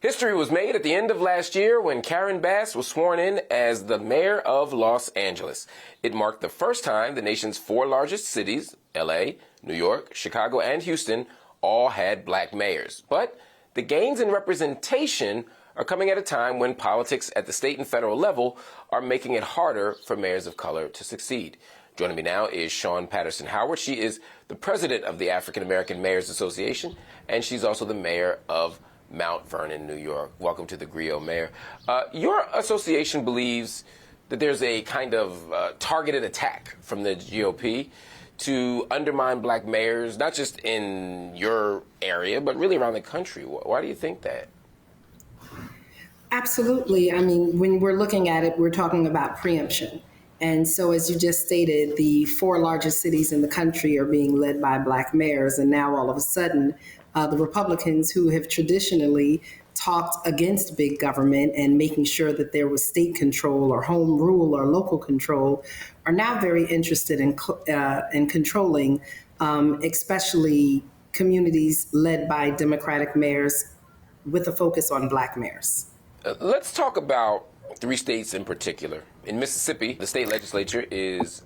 History was made at the end of last year when Karen Bass was sworn in as the mayor of Los Angeles. It marked the first time the nation's four largest cities, LA, New York, Chicago, and Houston, all had black mayors. But the gains in representation are coming at a time when politics at the state and federal level are making it harder for mayors of color to succeed. Joining me now is Shawyn Patterson-Howard. She is the president of the African American Mayors Association, and she's also the mayor of Mount Vernon, New York. Welcome to the Grio, Mayor. Your association believes that there's a kind of targeted attack from the GOP to undermine black mayors, not just in your area, but really around the country. Why do you think that? Absolutely. I mean, when we're looking at it, we're talking about preemption. And so, as you just stated, the four largest cities in the country are being led by black mayors. And now all of a sudden, the Republicans who have traditionally talked against big government and making sure that there was state control or home rule or local control are now very interested in controlling, especially communities led by Democratic mayors with a focus on black mayors. Let's talk about three states in particular. In Mississippi, the state legislature is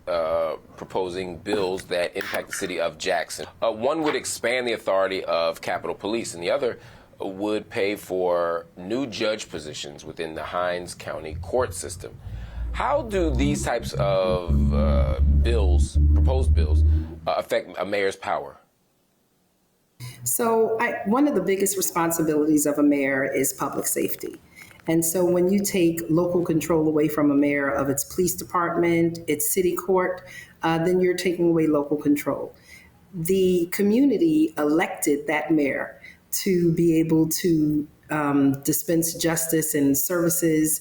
proposing bills that impact the city of Jackson. One would expand the authority of Capitol Police, and the other would pay for new judge positions within the Hinds County court system. How do these types of proposed bills, affect a mayor's power? So one of the biggest responsibilities of a mayor is public safety. And so when you take local control away from a mayor of its police department, its city court, then you're taking away local control. The community elected that mayor to be able to dispense justice and services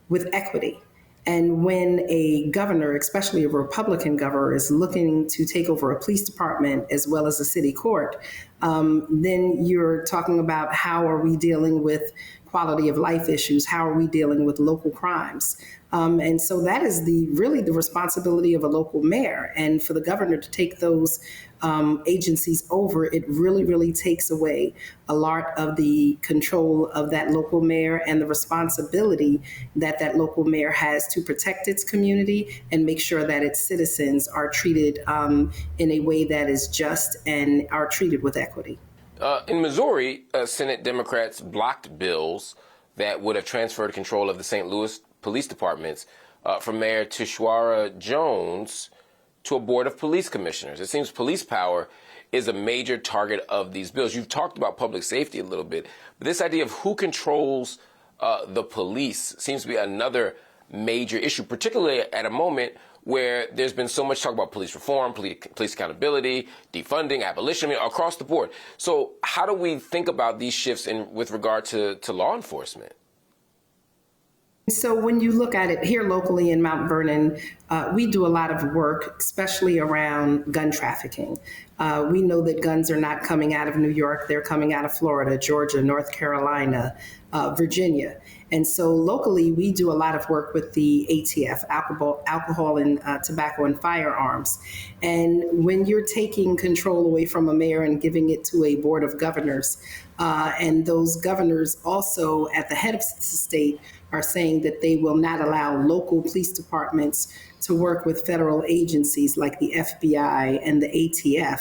with equity. And when a governor, especially a Republican governor, is looking to take over a police department as well as a city court, then you're talking about how are we dealing with quality of life issues? How are we dealing with local crimes? And so that is really the responsibility of a local mayor. And for the governor to take those agencies over, it really, really takes away a lot of the control of that local mayor and the responsibility that that local mayor has to protect its community and make sure that its citizens are treated in a way that is just and are treated with equity. In Missouri, Senate Democrats blocked bills that would have transferred control of the St. Louis police departments from Mayor Tishwara Jones to a board of police commissioners. It seems police power is a major target of these bills. You've talked about public safety a little bit, but this idea of who controls the police seems to be another major issue, particularly at a moment where there's been so much talk about police reform, police accountability, defunding, abolition, across the board. So how do we think about these shifts with regard to law enforcement? So when you look at it here locally in Mount Vernon, we do a lot of work, especially around gun trafficking. We know that guns are not coming out of New York, they're coming out of Florida, Georgia, North Carolina, Virginia. And so locally, we do a lot of work with the ATF, alcohol and tobacco and firearms. And when you're taking control away from a mayor and giving it to a board of governors, and those governors also at the head of the state are saying that they will not allow local police departments to work with federal agencies like the FBI and the ATF,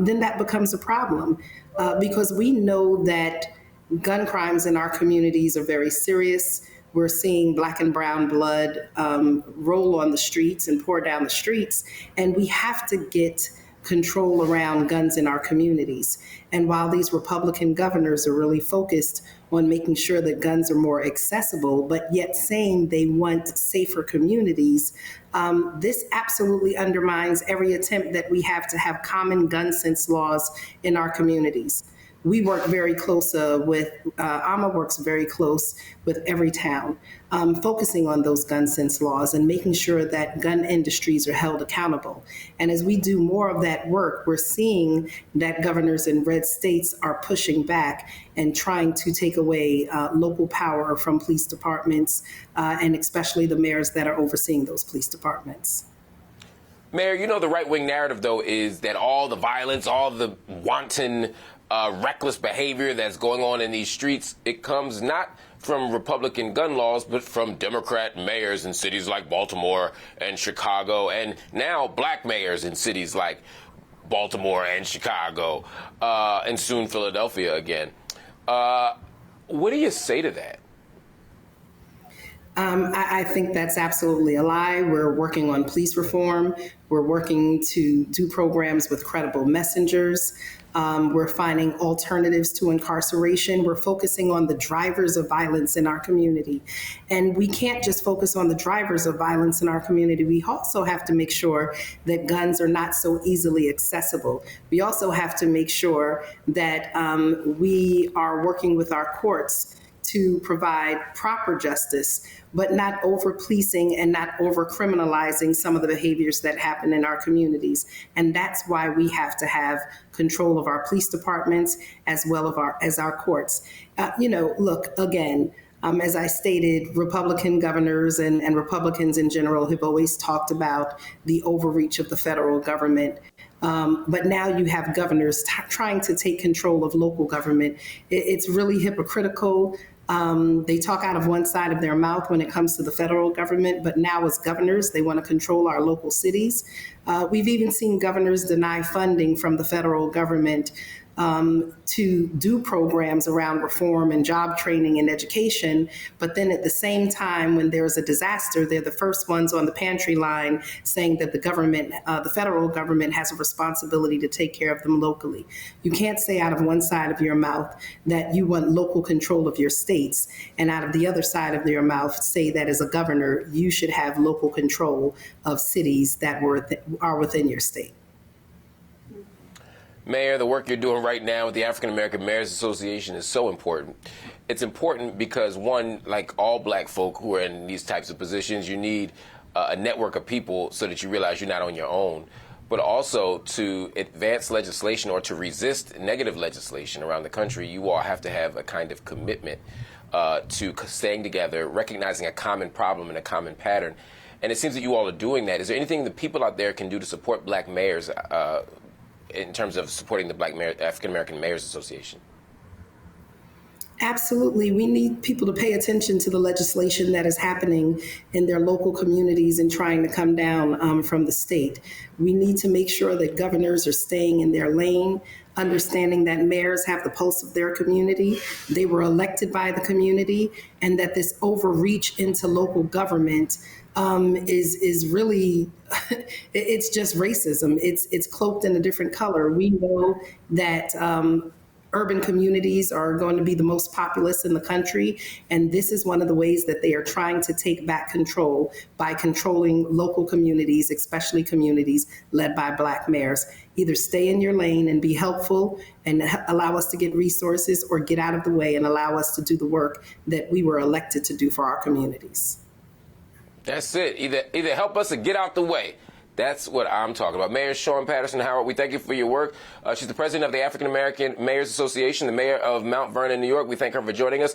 then that becomes a problem because we know that gun crimes in our communities are very serious. We're seeing black and brown blood roll on the streets and pour down the streets, and we have to get control around guns in our communities. And while these Republican governors are really focused on making sure that guns are more accessible, but yet saying they want safer communities, this absolutely undermines every attempt that we have to have common gun sense laws in our communities. We work very close with, AAMA works very close with every town, focusing on those gun sense laws and making sure that gun industries are held accountable. And as we do more of that work, we're seeing that governors in red states are pushing back and trying to take away local power from police departments, and especially the mayors that are overseeing those police departments. Mayor, you know, the right-wing narrative, though, is that all the violence, all the wanton reckless behavior that's going on in these streets, it comes not from Republican gun laws, but from Democrat mayors in cities like Baltimore and Chicago, and now black mayors in cities like Baltimore and Chicago, and soon Philadelphia again. What do you say to that? I think that's absolutely a lie. We're working on police reform. We're working to do programs with credible messengers. We're finding alternatives to incarceration. We're focusing on the drivers of violence in our community. And we can't just focus on the drivers of violence in our community. We also have to make sure that guns are not so easily accessible. We also have to make sure that we are working with our courts to provide proper justice, but not over policing and not over criminalizing some of the behaviors that happen in our communities. And that's why we have to have control of our police departments as well as our courts. Look, again, as I stated, Republican governors and Republicans in general have always talked about the overreach of the federal government. But now you have governors trying to take control of local government. It's really hypocritical. They talk out of one side of their mouth when it comes to the federal government, but now as governors, they want to control our local cities. We've even seen governors deny funding from the federal government to do programs around reform and job training and education. But then at the same time, when there's a disaster, they're the first ones on the pantry line saying that the government, the federal government, has a responsibility to take care of them locally. You can't say out of one side of your mouth that you want local control of your states, and out of the other side of your mouth say that as a governor, you should have local control of cities that are within your state. Mayor, the work you're doing right now with the African American Mayors Association is so important. It's important because, one, like all black folk who are in these types of positions, you need a network of people so that you realize you're not on your own, but also to advance legislation or to resist negative legislation around the country, you all have to have a kind of commitment to staying together, recognizing a common problem and a common pattern. And it seems that you all are doing that. Is there anything that people out there can do to support black mayors in terms of supporting the African American Mayors Association? Absolutely. We need people to pay attention to the legislation that is happening in their local communities and trying to come down from the state. We need to make sure that governors are staying in their lane, understanding that mayors have the pulse of their community. They were elected by the community, and that this overreach into local government is really, it's just racism. It's cloaked in a different color. We know that urban communities are going to be the most populous in the country, and this is one of the ways that they are trying to take back control by controlling local communities, especially communities led by black mayors. Either stay in your lane and be helpful and allow us to get resources, or get out of the way and allow us to do the work that we were elected to do for our communities. That's it. Either help us or get out the way. That's what I'm talking about. Mayor Shawyn Patterson-Howard, we thank you for your work. She's the president of the African American Mayors Association, the mayor of Mount Vernon, New York. We thank her for joining us.